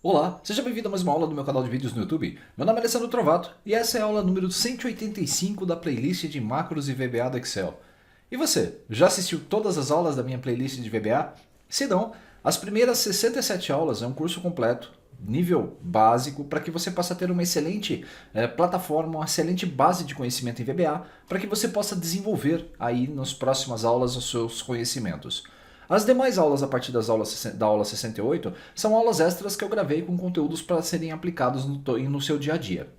Olá, seja bem-vindo a mais uma aula do meu canal de vídeos no YouTube. Meu nome é Alessandro Trovato e essa é a aula número 185 da playlist de macros e VBA do Excel. E você, já assistiu todas as aulas da minha playlist de VBA? Se não, as primeiras 67 aulas é um curso completo, nível básico, para que você possa ter uma excelente plataforma, uma excelente base de conhecimento em VBA, para que você possa desenvolver aí nas próximas aulas os seus conhecimentos. As demais aulas a partir da aula 68 são aulas extras que eu gravei com conteúdos para serem aplicados no seu dia a dia.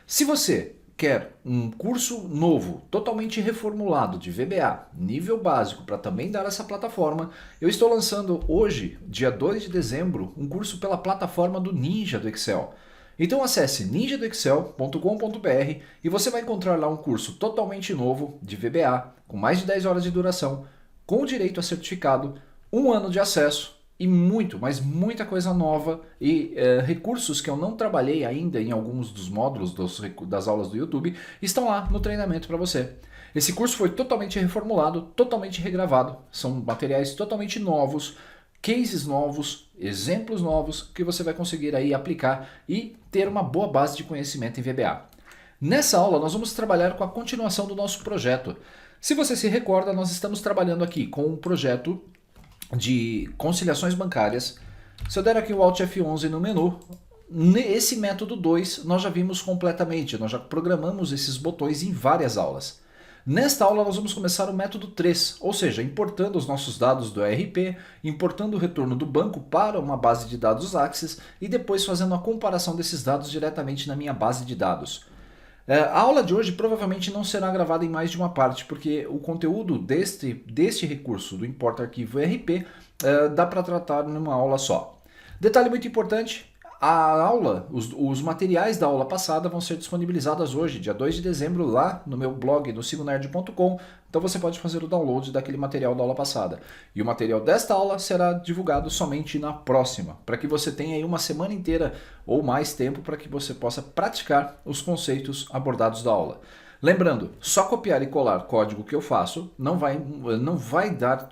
Se você quer um curso novo, totalmente reformulado de VBA, nível básico, para também dar essa plataforma, eu estou lançando hoje, dia 2 de dezembro, um curso pela plataforma do Ninja do Excel. Então acesse ninjadoexcel.com.br e você vai encontrar lá um curso totalmente novo de VBA, com mais de 10 horas de duração, com direito a certificado, 1 ano de acesso e muito, mas muita coisa nova e recursos que eu não trabalhei ainda em alguns dos módulos das aulas do YouTube estão lá no treinamento para você. Esse curso foi totalmente reformulado, totalmente regravado, são materiais totalmente novos, cases novos, exemplos novos que você vai conseguir aí aplicar e ter uma boa base de conhecimento em VBA. Nessa aula nós vamos trabalhar com a continuação do nosso projeto. Se você se recorda, nós estamos trabalhando aqui com um projeto de conciliações bancárias. Se eu der aqui o Alt F11 no menu, esse método 2 nós já vimos completamente, nós já programamos esses botões em várias aulas. Nesta aula nós vamos começar o método 3, ou seja, importando os nossos dados do ERP, importando o retorno do banco para uma base de dados Access e depois fazendo a comparação desses dados diretamente na minha base de dados. A aula de hoje provavelmente não será gravada em mais de uma parte, porque o conteúdo deste recurso do Import Arquivo ERP dá para tratar numa aula só. Detalhe muito importante, a aula, os materiais da aula passada vão ser disponibilizados hoje, dia 2 de dezembro, lá no meu blog, no sigonerd.com, então você pode fazer o download daquele material da aula passada. E o material desta aula será divulgado somente na próxima, para que você tenha aí uma semana inteira ou mais tempo para que você possa praticar os conceitos abordados da aula. Lembrando, só copiar e colar código que eu faço não vai dar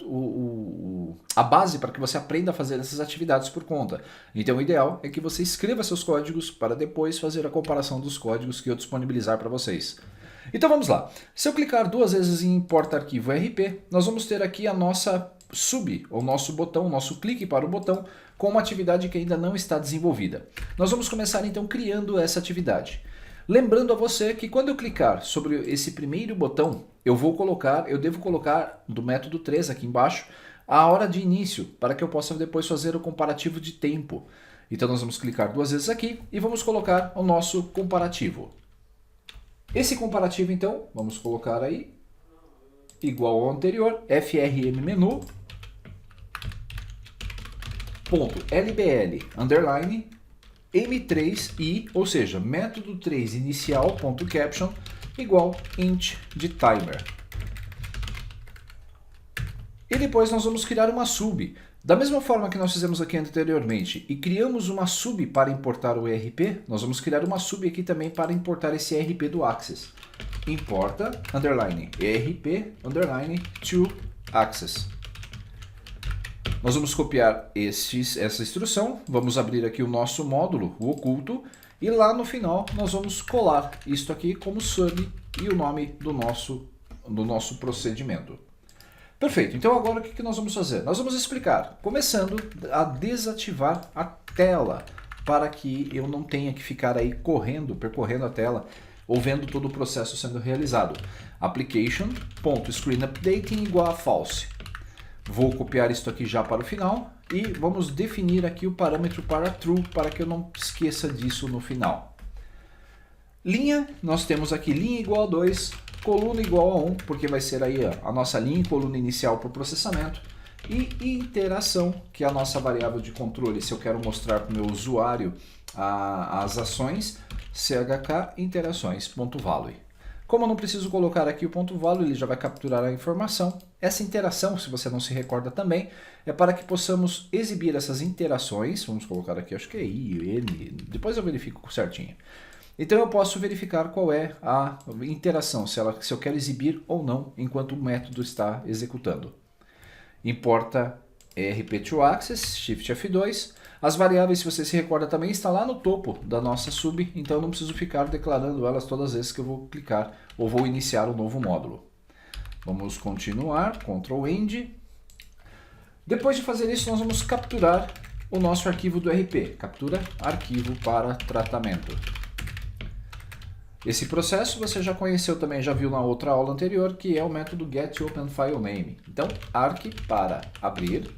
a base para que você aprenda a fazer essas atividades por conta. Então o ideal é que você escreva seus códigos para depois fazer a comparação dos códigos que eu disponibilizar para vocês. Então vamos lá. Se eu clicar duas vezes em Importa Arquivo RP, nós vamos ter aqui a nossa sub, o nosso botão, o nosso clique para o botão, com uma atividade que ainda não está desenvolvida. Nós vamos começar então criando essa atividade. Lembrando a você que quando eu clicar sobre esse primeiro botão, eu devo colocar do método 3 aqui embaixo, a hora de início, para que eu possa depois fazer o comparativo de tempo. Então nós vamos clicar duas vezes aqui e vamos colocar o nosso comparativo. Esse comparativo então, vamos colocar aí, igual ao anterior, frm menu, ponto lbl, underline, m3i, ou seja, método 3 inicial.caption igual int de timer. E depois nós vamos criar uma sub. Da mesma forma que nós fizemos aqui anteriormente e criamos uma sub para importar o ERP, nós vamos criar uma sub aqui também para importar esse ERP do Access. Importa, underline, ERP, underline, to Access. Nós vamos copiar essa instrução, vamos abrir aqui o nosso módulo, o oculto, e lá no final nós vamos colar isto aqui como sub e o nome do nosso procedimento. Perfeito, então agora o que nós vamos fazer? Nós vamos explicar, começando a desativar a tela, para que eu não tenha que ficar aí percorrendo a tela, ou vendo todo o processo sendo realizado. Application.screenUpdating igual a false. Vou copiar isso aqui já para o final e vamos definir aqui o parâmetro para true para que eu não esqueça disso no final. Linha, nós temos aqui linha igual a 2, coluna igual a 1, porque vai ser aí a nossa linha e coluna inicial para o processamento. E interação, que é a nossa variável de controle, se eu quero mostrar para o meu usuário as ações, chk interações.value. Como eu não preciso colocar aqui o ponto value, ele já vai capturar a informação. Essa interação, se você não se recorda também, é para que possamos exibir essas interações. Vamos colocar aqui, acho que é I, N, depois eu verifico certinho. Então eu posso verificar qual é a interação, se eu quero exibir ou não, enquanto o método está executando. Importa RP2Access, Shift F2. As variáveis, se você se recorda, também está lá no topo da nossa sub, então eu não preciso ficar declarando elas todas as vezes que eu vou clicar ou vou iniciar um novo módulo. Vamos continuar, Ctrl End. Depois de fazer isso, nós vamos capturar o nosso arquivo do RP. Captura arquivo para tratamento. Esse processo você já conheceu também, já viu na outra aula anterior, que é o método getOpenFileName. Então, arq para abrir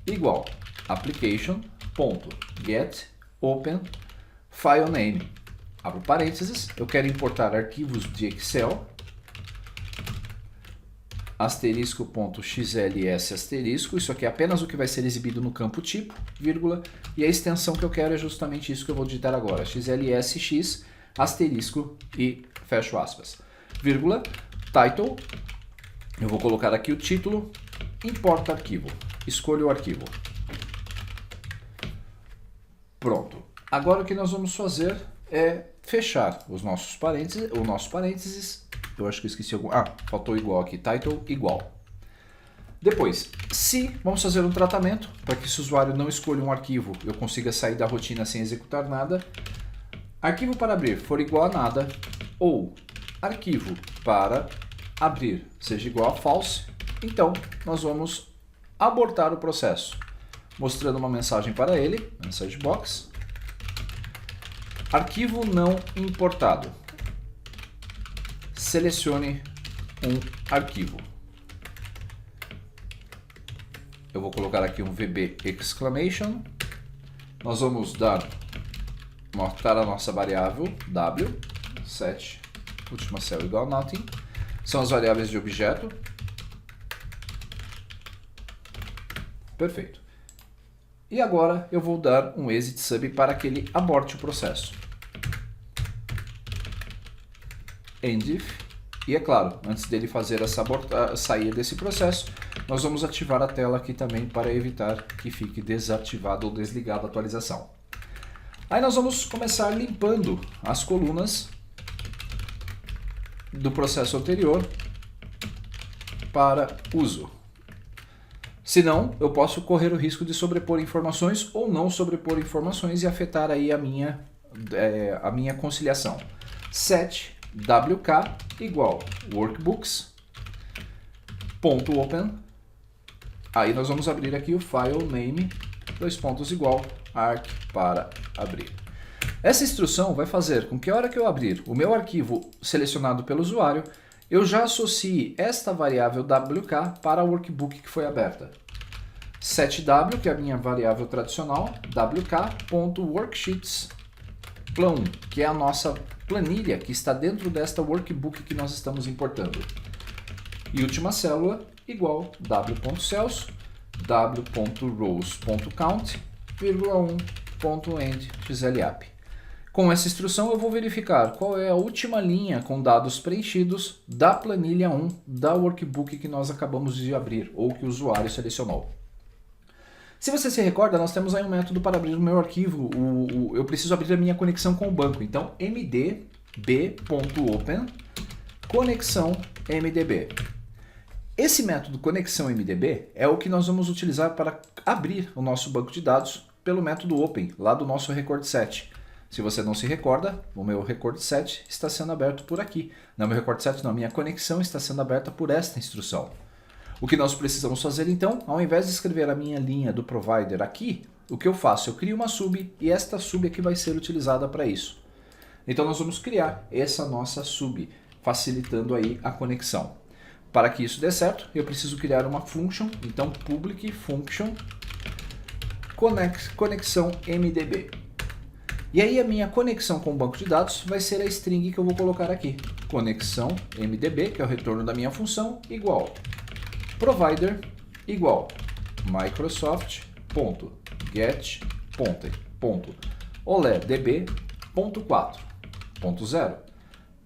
igual application.getOpenFileName. Abro parênteses, eu quero importar arquivos de Excel, asterisco.xls asterisco, isso aqui é apenas o que vai ser exibido no campo tipo, vírgula, e a extensão que eu quero é justamente isso que eu vou digitar agora, xlsx, asterisco e fecho aspas, vírgula, title, eu vou colocar aqui o título, importa arquivo, escolho o arquivo. Pronto. Agora o que nós vamos fazer é fechar os nossos parênteses, eu acho que eu esqueci algum, faltou igual aqui, title igual. Depois, se vamos fazer um tratamento, para que se o usuário não escolha um arquivo, eu consiga sair da rotina sem executar nada, arquivo para abrir for igual a nada, ou arquivo para abrir seja igual a false, então nós vamos abortar o processo, mostrando uma mensagem para ele, message box, arquivo não importado, selecione um arquivo. Eu vou colocar aqui um VB exclamation, nós vamos dar a nossa variável w, set, última cell igual a nothing, são as variáveis de objeto. Perfeito. E agora eu vou dar um exit sub para que ele aborte o processo. End if, e é claro, antes dele fazer essa sair desse processo, nós vamos ativar a tela aqui também para evitar que fique desativada ou desligada a atualização. Aí nós vamos começar limpando as colunas do processo anterior para uso. Senão, eu posso correr o risco de sobrepor informações ou não sobrepor informações e afetar aí a minha conciliação. Set wk igual workbooks.open. Aí nós vamos abrir aqui o file name, dois pontos igual, arq para abrir. Essa instrução vai fazer com que a hora que eu abrir o meu arquivo selecionado pelo usuário, eu já associe esta variável wk para a workbook que foi aberta. setW, que é a minha variável tradicional, wk.worksheets.plan, que é a nossa planilha que está dentro desta workbook que nós estamos importando. E última célula, igual w.cells, w.rows.count, 1.end.xlap. Com essa instrução eu vou verificar qual é a última linha com dados preenchidos da planilha 1 da workbook que nós acabamos de abrir ou que o usuário selecionou. Se você se recorda, nós temos aí um método para abrir o meu arquivo, eu preciso abrir a minha conexão com o banco, então mdb.open conexão mdb. Esse método conexão mdb é o que nós vamos utilizar para abrir o nosso banco de dados pelo método open, lá do nosso record set. Se você não se recorda, o meu record set está sendo aberto por aqui. Não, meu record set não, a minha conexão está sendo aberta por esta instrução. O que nós precisamos fazer então, ao invés de escrever a minha linha do provider aqui, o que eu faço? Eu crio uma sub e esta sub aqui vai ser utilizada para isso. Então nós vamos criar essa nossa sub, facilitando aí a conexão. Para que isso dê certo, eu preciso criar uma function, então public function conexão mdb. E aí a minha conexão com o banco de dados vai ser a string que eu vou colocar aqui. Conexão mdb, que é o retorno da minha função, igual provider igual microsoft.get.oledb.4.0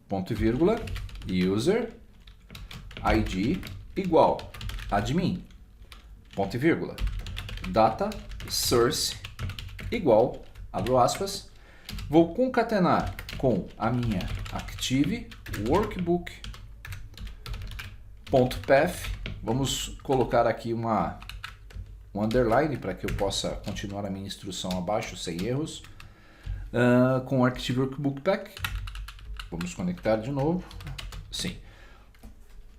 ponto e vírgula user id igual admin ponto e vírgula data source igual, abro aspas, vou concatenar com a minha active workbook.path. Vamos colocar aqui uma um underline para que eu possa continuar a minha instrução abaixo sem erros. Com o Archive Workbook Pack, vamos conectar de novo. Sim.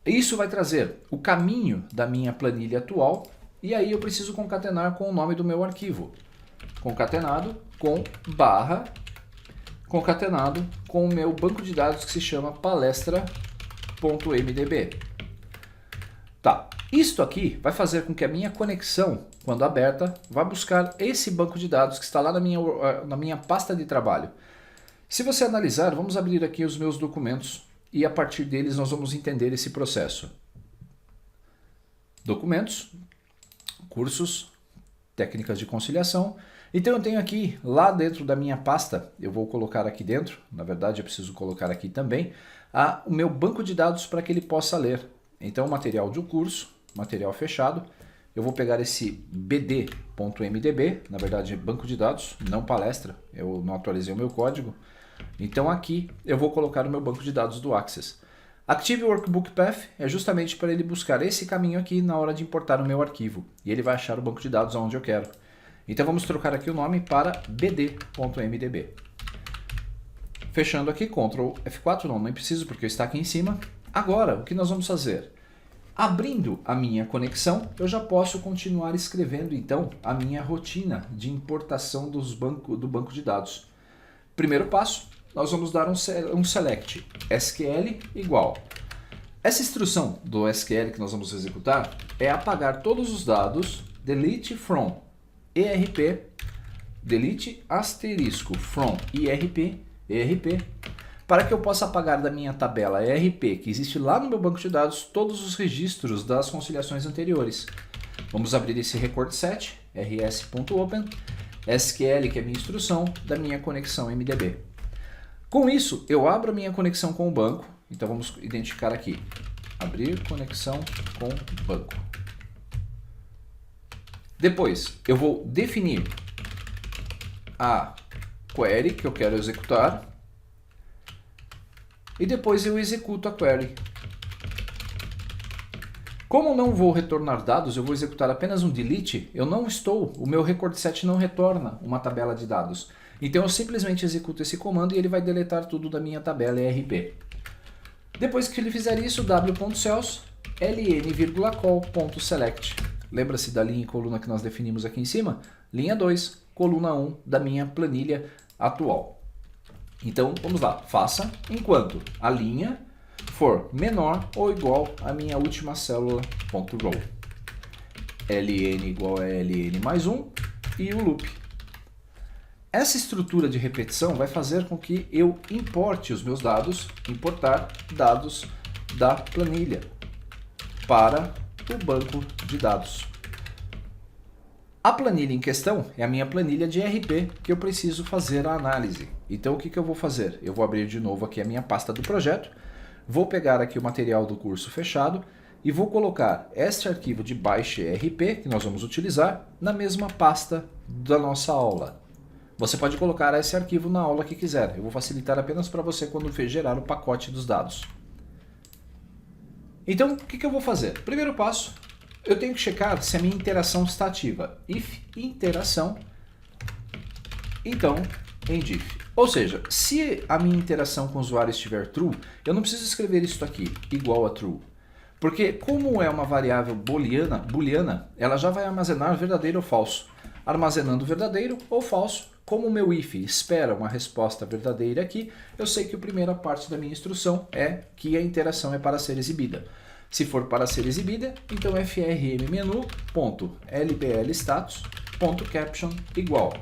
Isso vai trazer o caminho da minha planilha atual e aí eu preciso concatenar com o nome do meu arquivo. Concatenado com barra, concatenado com o meu banco de dados que se chama palestra.mdb. Tá, isto aqui vai fazer com que a minha conexão, quando aberta, vá buscar esse banco de dados que está lá na minha pasta de trabalho. Se você analisar, vamos abrir aqui os meus documentos e a partir deles nós vamos entender esse processo. Documentos, cursos, técnicas de conciliação. Então eu tenho aqui, lá dentro da minha pasta, eu vou colocar aqui dentro, na verdade eu preciso colocar aqui também, o meu banco de dados para que ele possa ler. Então material do curso, material fechado, eu vou pegar esse bd.mdb, na verdade banco de dados, não palestra, eu não atualizei o meu código. Então aqui eu vou colocar o meu banco de dados do Access. Active Workbook Path é justamente para ele buscar esse caminho aqui na hora de importar o meu arquivo. E ele vai achar o banco de dados onde eu quero. Então vamos trocar aqui o nome para bd.mdb. Fechando aqui, Ctrl F4, não, nem preciso porque está aqui em cima. Agora, o que nós vamos fazer? Abrindo a minha conexão, eu já posso continuar escrevendo então a minha rotina de importação do banco de dados. Primeiro passo, nós vamos dar um select SQL igual. Essa instrução do SQL que nós vamos executar é apagar todos os dados, delete from ERP, delete asterisco from ERP, para que eu possa apagar da minha tabela ERP, que existe lá no meu banco de dados, todos os registros das conciliações anteriores. Vamos abrir esse record set, rs.open, SQL, que é a minha instrução, da minha conexão MDB. Com isso, eu abro a minha conexão com o banco, então vamos identificar aqui, abrir conexão com banco. Depois, eu vou definir a query que eu quero executar e depois eu executo a query. Como não vou retornar dados, eu vou executar apenas um delete, o meu record set não retorna uma tabela de dados. Então eu simplesmente executo esse comando e ele vai deletar tudo da minha tabela ERP. Depois que ele fizer isso, w.cells ln,call.select. Lembra-se da linha e coluna que nós definimos aqui em cima? Linha 2, coluna 1 da minha planilha atual. Então vamos lá, faça enquanto a linha for menor ou igual à minha última célula.row. ln igual a ln mais 1 e o loop. Essa estrutura de repetição vai fazer com que eu importe os meus dados, importar dados da planilha para o banco de dados. A planilha em questão é a minha planilha de ERP que eu preciso fazer a análise. Então o que eu vou fazer? Eu vou abrir de novo aqui a minha pasta do projeto, vou pegar aqui o material do curso fechado e vou colocar este arquivo de baixe ERP que nós vamos utilizar na mesma pasta da nossa aula. Você pode colocar esse arquivo na aula que quiser. Eu vou facilitar apenas para você quando gerar o pacote dos dados. Então, o que eu vou fazer? Primeiro passo, eu tenho que checar se a minha interação está ativa. If interação, então end if. Ou seja, se a minha interação com o usuário estiver true, eu não preciso escrever isso aqui, igual a true. Porque como é uma variável booleana, ela já vai armazenar verdadeiro ou falso. Armazenando verdadeiro ou falso, como o meu if espera uma resposta verdadeira aqui, eu sei que a primeira parte da minha instrução é que a interação é para ser exibida. Se for para ser exibida, então frmmenu.lblstatus.caption igual,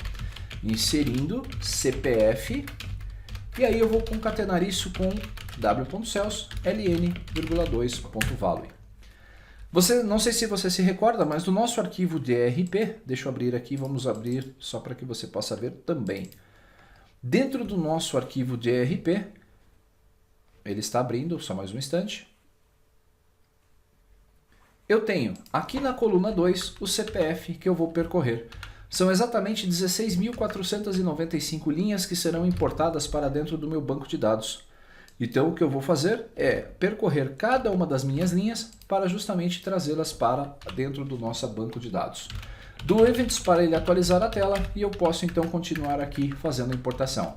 inserindo CPF, e aí eu vou concatenar isso com w.cells ln,2.value. Não sei se você se recorda, mas do nosso arquivo de ERP, deixa eu abrir aqui, vamos abrir só para que você possa ver também. Dentro do nosso arquivo de ERP, ele está abrindo, só mais um instante. Eu tenho aqui na coluna 2 o CPF que eu vou percorrer. São exatamente 16.495 linhas que serão importadas para dentro do meu banco de dados. Então o que eu vou fazer é percorrer cada uma das minhas linhas para justamente trazê-las para dentro do nosso banco de dados. do Events para ele atualizar a tela e eu posso então continuar aqui fazendo a importação.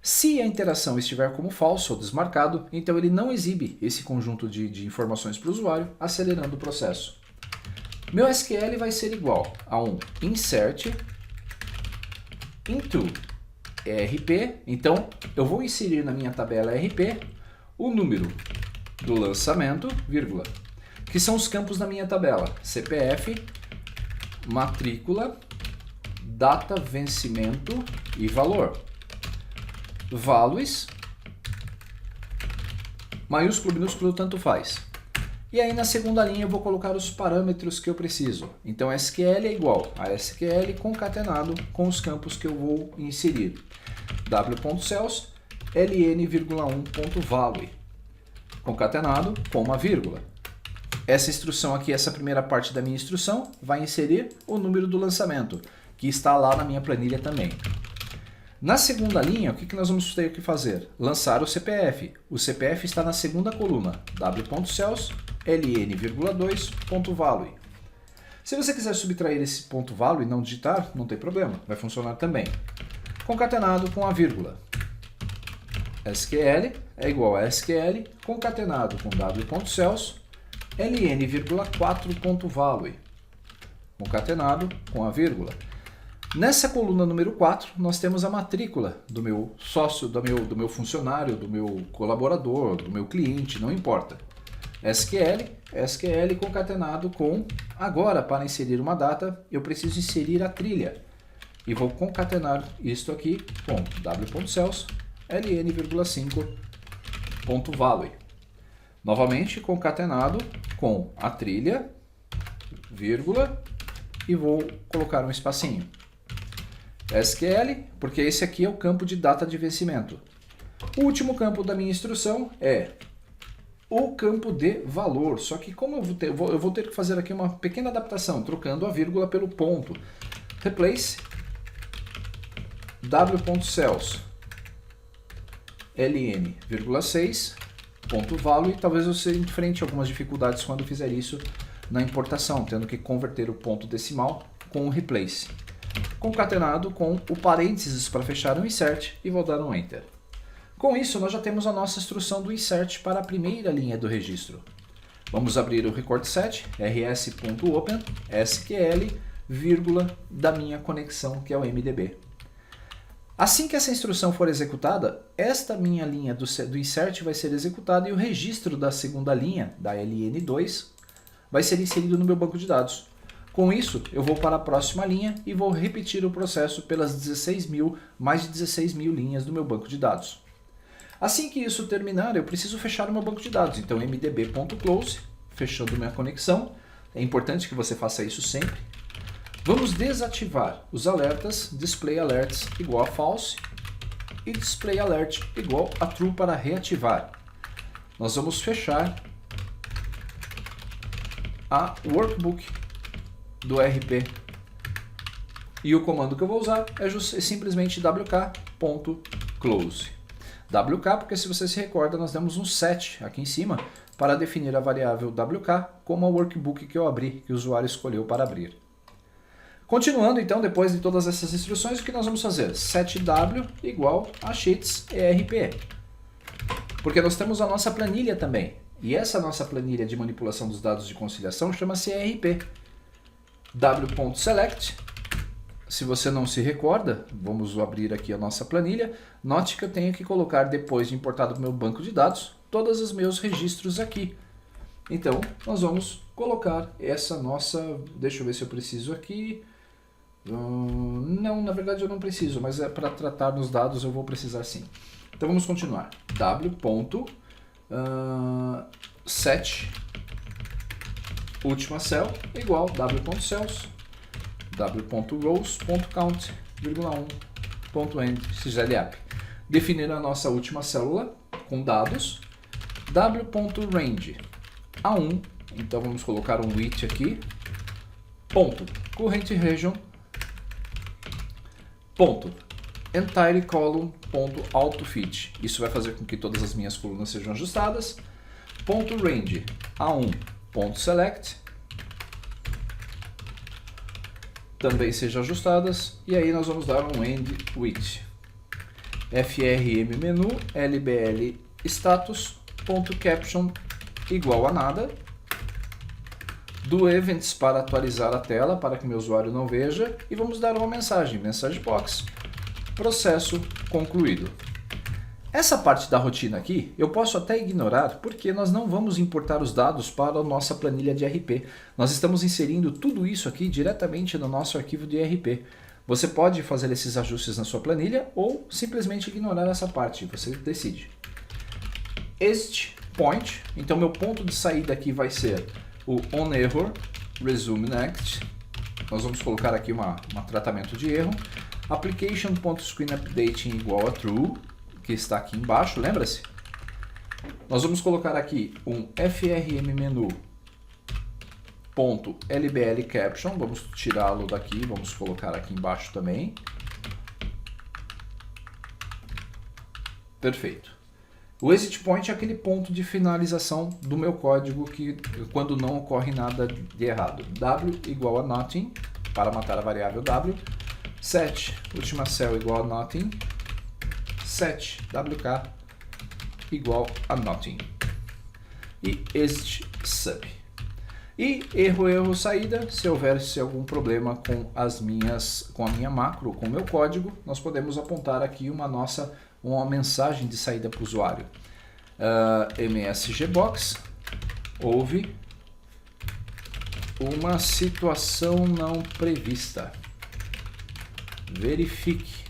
Se a interação estiver como falso ou desmarcado, então ele não exibe esse conjunto de informações para o usuário, acelerando o processo. Meu SQL vai ser igual a um insert into ERP, então eu vou inserir na minha tabela ERP o número do lançamento, vírgula, que são os campos da minha tabela, CPF, matrícula, data, vencimento e valor. Values, maiúsculo, minúsculo, tanto faz. E aí na segunda linha eu vou colocar os parâmetros que eu preciso. Então SQL é igual a SQL concatenado com os campos que eu vou inserir. w.cells ln,1.value concatenado com uma vírgula. Essa instrução aqui, essa primeira parte da minha instrução, vai inserir o número do lançamento, que está lá na minha planilha também. Na segunda linha, o que nós vamos ter que fazer? Lançar o CPF. O CPF está na segunda coluna, w.cells ln,2.value. Se você quiser subtrair esse ponto value e não digitar, não tem problema, vai funcionar também. Concatenado com a vírgula. SQL é igual a SQL concatenado com w.cells ln,4.value concatenado com a vírgula. Nessa coluna número 4, nós temos a matrícula do meu sócio, do meu funcionário, do meu colaborador, do meu cliente, não importa. SQL concatenado com, agora para inserir uma data, eu preciso inserir a trilha. E vou concatenar isto aqui com w.cells ln,5.value. Novamente concatenado com a trilha, vírgula, e vou colocar um espacinho. SQL, porque esse aqui é o campo de data de vencimento. O último campo da minha instrução é o campo de valor, só que como eu vou ter que fazer aqui uma pequena adaptação, trocando a vírgula pelo ponto. Replace w.cells ln,6.value. Talvez você enfrente algumas dificuldades quando fizer isso na importação, tendo que converter o ponto decimal com o replace. Concatenado com o parênteses para fechar o insert e vou dar um Enter. Com isso, nós já temos a nossa instrução do insert para a primeira linha do registro. Vamos abrir o record set, rs.open, SQL, vírgula, da minha conexão, que é o MDB. Assim que essa instrução for executada, esta minha linha do insert vai ser executada e o registro da segunda linha, da LN2, vai ser inserido no meu banco de dados. Com isso, eu vou para a próxima linha e vou repetir o processo pelas mais de 16 mil linhas do meu banco de dados. Assim que isso terminar, eu preciso fechar o meu banco de dados. Então, mdb.close, fechando minha conexão. É importante que você faça isso sempre. Vamos desativar os alertas, display alerts igual a false e display alert igual a true para reativar. Nós vamos fechar a workbook do RP. E o comando que eu vou usar é simplesmente wk.close. WK, porque se você se recorda, nós demos um set aqui em cima para definir a variável WK como a workbook que eu abri, que o usuário escolheu para abrir. Continuando então, depois de todas essas instruções, o que nós vamos fazer? Setw igual a sheets ERP. Porque nós temos a nossa planilha também. E essa nossa planilha de manipulação dos dados de conciliação chama-se ERP. w.select. Se você não se recorda, vamos abrir aqui a nossa planilha. Note que eu tenho que colocar, depois de importado do meu banco de dados, todos os meus registros aqui. Então, nós vamos colocar essa nossa... Deixa eu ver se eu preciso aqui. Não, na verdade eu não preciso, mas é para tratar nos dados eu vou precisar sim. Então vamos continuar. w.set última cell igual w.cells w.rows.count,1.end definir a nossa última célula com dados. w.range a1, então vamos colocar um with aqui, ponto current region, ponto entire column, ponto autofit, isso vai fazer com que todas as minhas colunas sejam ajustadas, ponto range a1, ponto select, também sejam ajustadas. E aí nós vamos dar um end with frm menu lbl status.caption igual a nada. Do events para atualizar a tela para que meu usuário não veja. E vamos dar uma mensagem, message box, processo concluído. Essa parte da rotina aqui eu posso até ignorar porque nós não vamos importar os dados para a nossa planilha de RP. Nós estamos inserindo tudo isso aqui diretamente no nosso arquivo de RP. Você pode fazer esses ajustes na sua planilha ou simplesmente ignorar essa parte, você decide. Este point, então meu ponto de saída aqui vai ser o onError, resume next. Nós vamos colocar aqui um tratamento de erro. Application.screenUpdating igual a true, que está aqui embaixo, lembra-se? Nós vamos colocar aqui um frm menu .lbl caption, vamos tirá-lo daqui, vamos colocar aqui embaixo também. Perfeito. O exit point é aquele ponto de finalização do meu código que quando não ocorre nada de errado. W igual a nothing, para matar a variável W. Set, última cell igual a nothing. Set, wk igual a nothing. E exit sub. E erro, saída, se houver algum problema com a minha macro, com o meu código, nós podemos apontar aqui uma mensagem de saída para o usuário. msgbox, houve uma situação não prevista. Verifique.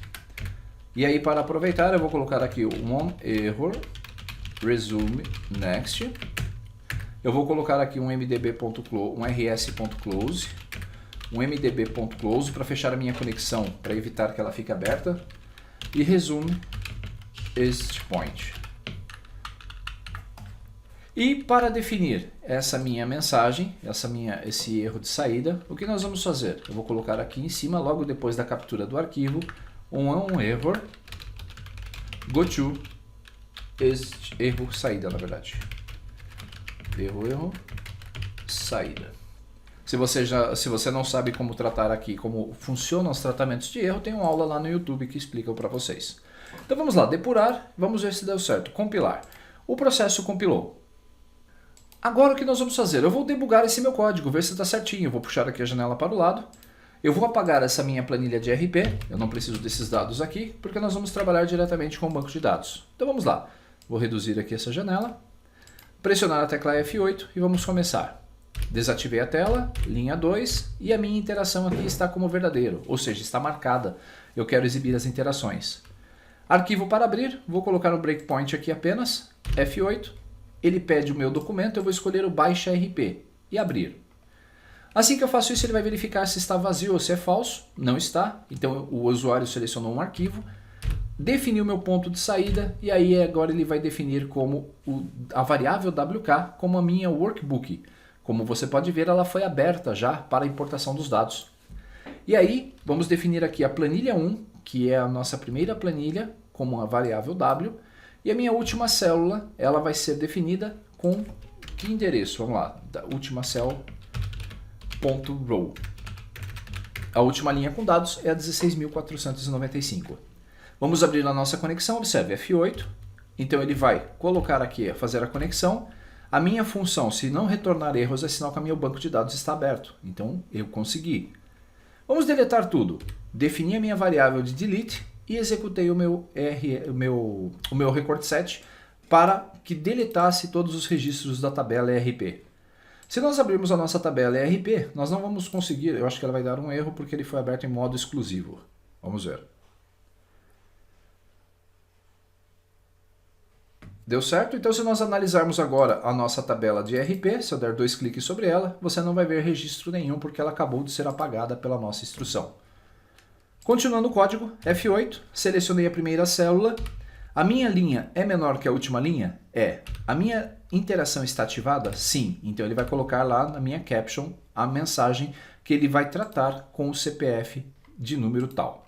E aí, para aproveitar, eu vou colocar aqui um onError, resume next. Eu vou colocar aqui um mdb.close, um rs.close, um mdb.close para fechar a minha conexão, para evitar que ela fique aberta. E resume este point. E para definir essa minha mensagem, esse erro de saída, o que nós vamos fazer? Eu vou colocar aqui em cima, logo depois da captura do arquivo, um error goto este erro saída, na verdade. Erro saída. Se você não sabe como tratar aqui, como funcionam os tratamentos de erro, tem uma aula lá no YouTube que explica para vocês. Então vamos lá, depurar, vamos ver se deu certo. Compilar. O processo compilou. Agora o que nós vamos fazer? Eu vou debugar esse meu código, ver se está certinho. Eu vou puxar aqui a janela para o lado. Eu vou apagar essa minha planilha de RP, eu não preciso desses dados aqui, porque nós vamos trabalhar diretamente com o banco de dados. Então vamos lá, vou reduzir aqui essa janela, pressionar a tecla F8 e vamos começar. Desativei a tela, linha 2, e a minha interação aqui está como verdadeiro, ou seja, está marcada. Eu quero exibir as interações. Arquivo para abrir, vou colocar um breakpoint aqui apenas, F8, ele pede o meu documento, eu vou escolher o baixa RP e abrir. Assim que eu faço isso, ele vai verificar se está vazio ou se é falso. Não está, então o usuário selecionou um arquivo, definiu meu ponto de saída e aí agora ele vai definir como a variável WK como a minha workbook. Como você pode ver, ela foi aberta já para a importação dos dados. E aí, vamos definir aqui a planilha 1, que é a nossa primeira planilha, como a variável W, e a minha última célula, ela vai ser definida com que endereço? Vamos lá, da última célula. .row. A última linha com dados é a 16.495. Vamos abrir a nossa conexão, observe F8. Então ele vai colocar aqui, fazer a conexão. A minha função, se não retornar erros, é sinal que o meu banco de dados está aberto. Então eu consegui. Vamos deletar tudo. Defini a minha variável de delete e executei o meu record set para que deletasse todos os registros da tabela ERP. Se nós abrirmos a nossa tabela ERP, nós não vamos conseguir, eu acho que ela vai dar um erro porque ele foi aberto em modo exclusivo. Vamos ver. Deu certo? Então se nós analisarmos agora a nossa tabela de ERP, se eu der 2 cliques sobre ela, você não vai ver registro nenhum porque ela acabou de ser apagada pela nossa instrução. Continuando o código, F8, selecionei a primeira célula. A minha linha é menor que a última linha? É. A minha interação está ativada? Sim. Então ele vai colocar lá na minha caption a mensagem que ele vai tratar com o CPF de número tal.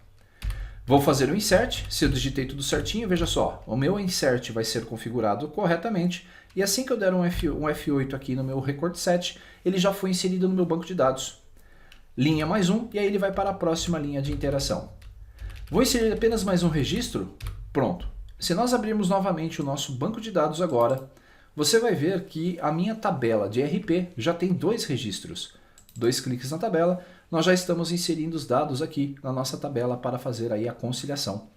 Vou fazer o insert. Se eu digitei tudo certinho, veja só, o meu insert vai ser configurado corretamente e assim que eu der um F8 aqui no meu record set, ele já foi inserido no meu banco de dados. linha mais um, e aí ele vai para a próxima linha de interação. Vou inserir apenas mais um registro, pronto. Se nós abrirmos novamente o nosso banco de dados agora, você vai ver que a minha tabela de RP já tem 2 registros. 2 cliques na tabela, nós já estamos inserindo os dados aqui na nossa tabela para fazer aí a conciliação.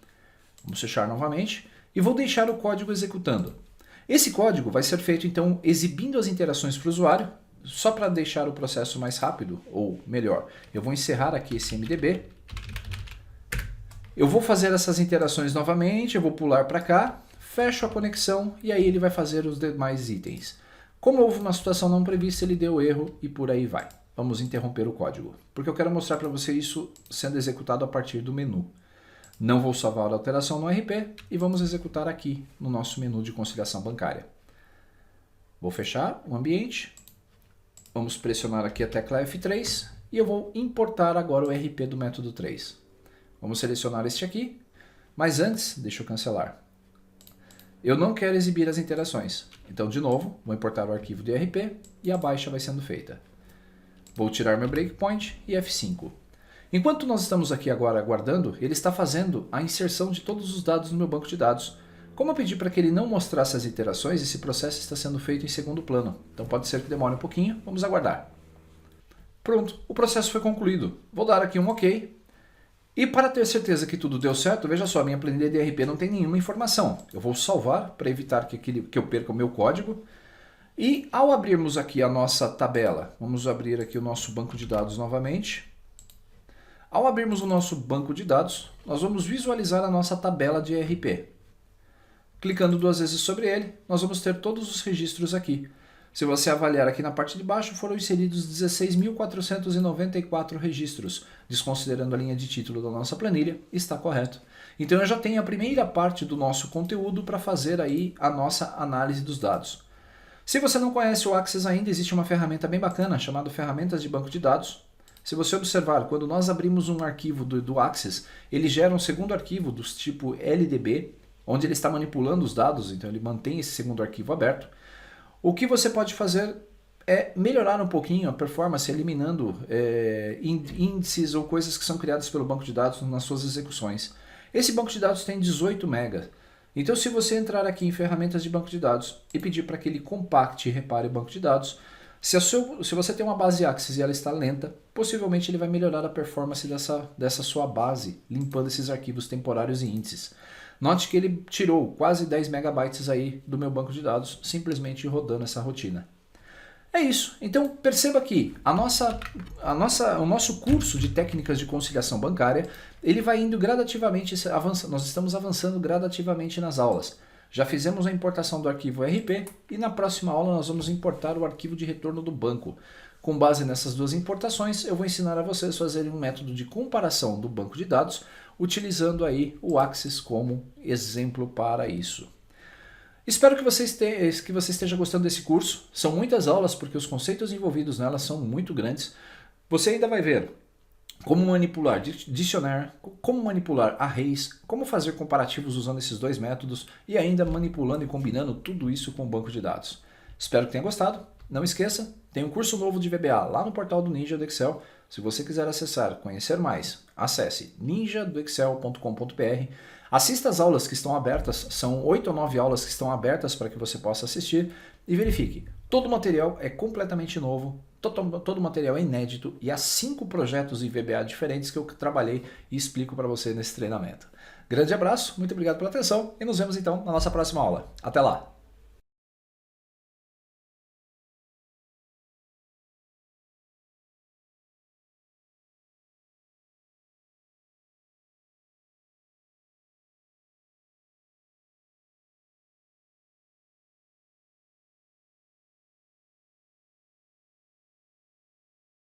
Vamos fechar novamente e vou deixar o código executando. Esse código vai ser feito então exibindo as interações para o usuário, só para deixar o processo mais rápido, ou melhor, eu vou encerrar aqui esse MDB. Eu vou fazer essas interações novamente, eu vou pular para cá, fecho a conexão e aí ele vai fazer os demais itens. Como houve uma situação não prevista, ele deu erro e por aí vai. Vamos interromper o código, porque eu quero mostrar para você isso sendo executado a partir do menu. Não vou salvar a alteração no RP e vamos executar aqui no nosso menu de conciliação bancária. Vou fechar o ambiente, vamos pressionar aqui a tecla F3 e eu vou importar agora o RP do método 3. Vamos selecionar este aqui, mas antes, deixa eu cancelar. Eu não quero exibir as interações, então de novo, vou importar o arquivo de RP e a baixa vai sendo feita. Vou tirar meu breakpoint e F5. Enquanto nós estamos aqui agora aguardando, ele está fazendo a inserção de todos os dados no meu banco de dados. Como eu pedi para que ele não mostrasse as iterações, esse processo está sendo feito em segundo plano. Então pode ser que demore um pouquinho, vamos aguardar. Pronto, o processo foi concluído. Vou dar aqui um OK. E para ter certeza que tudo deu certo, veja só, minha planilha de RP não tem nenhuma informação. Eu vou salvar para evitar que eu perca o meu código. E ao abrirmos aqui a nossa tabela, vamos abrir aqui o nosso banco de dados novamente. Ao abrirmos o nosso banco de dados, nós vamos visualizar a nossa tabela de RP. Clicando 2 vezes sobre ele, nós vamos ter todos os registros aqui. Se você avaliar aqui na parte de baixo, foram inseridos 16.494 registros, desconsiderando a linha de título da nossa planilha, está correto. Então eu já tenho a primeira parte do nosso conteúdo para fazer aí a nossa análise dos dados. Se você não conhece o Access ainda, existe uma ferramenta bem bacana chamada Ferramentas de Banco de Dados. Se você observar, quando nós abrimos um arquivo do Access, ele gera um segundo arquivo do tipo LDB, onde ele está manipulando os dados, então ele mantém esse segundo arquivo aberto. O que você pode fazer é melhorar um pouquinho a performance, eliminando índices ou coisas que são criadas pelo banco de dados nas suas execuções. Esse banco de dados tem 18 MB. Então, se você entrar aqui em ferramentas de banco de dados e pedir para que ele compacte e repare o banco de dados, se você tem uma base Access e ela está lenta, possivelmente ele vai melhorar a performance dessa sua base, limpando esses arquivos temporários e índices. Note que ele tirou quase 10 megabytes aí do meu banco de dados, simplesmente rodando essa rotina. É isso. Então perceba que o nosso curso de técnicas de conciliação bancária, ele vai indo gradativamente, nós estamos avançando gradativamente nas aulas. Já fizemos a importação do arquivo RP e na próxima aula nós vamos importar o arquivo de retorno do banco. Com base nessas duas importações, eu vou ensinar a vocês a fazerem um método de comparação do banco de dados, utilizando aí o Access como exemplo para isso. Espero que você esteja gostando desse curso. São muitas aulas porque os conceitos envolvidos nelas são muito grandes. Você ainda vai ver como manipular dicionário, como manipular arrays, como fazer comparativos usando esses dois métodos e ainda manipulando e combinando tudo isso com o banco de dados. Espero que tenha gostado. Não esqueça, tem um curso novo de VBA lá no portal do Ninja do Excel. Se você quiser acessar, conhecer mais, acesse ninjadoexcel.com.br. Assista as aulas que estão abertas, são 8 ou 9 aulas que estão abertas para que você possa assistir e verifique. Todo o material é completamente novo, todo o material é inédito e há 5 projetos em VBA diferentes que eu trabalhei e explico para você nesse treinamento. Grande abraço, muito obrigado pela atenção e nos vemos então na nossa próxima aula. Até lá!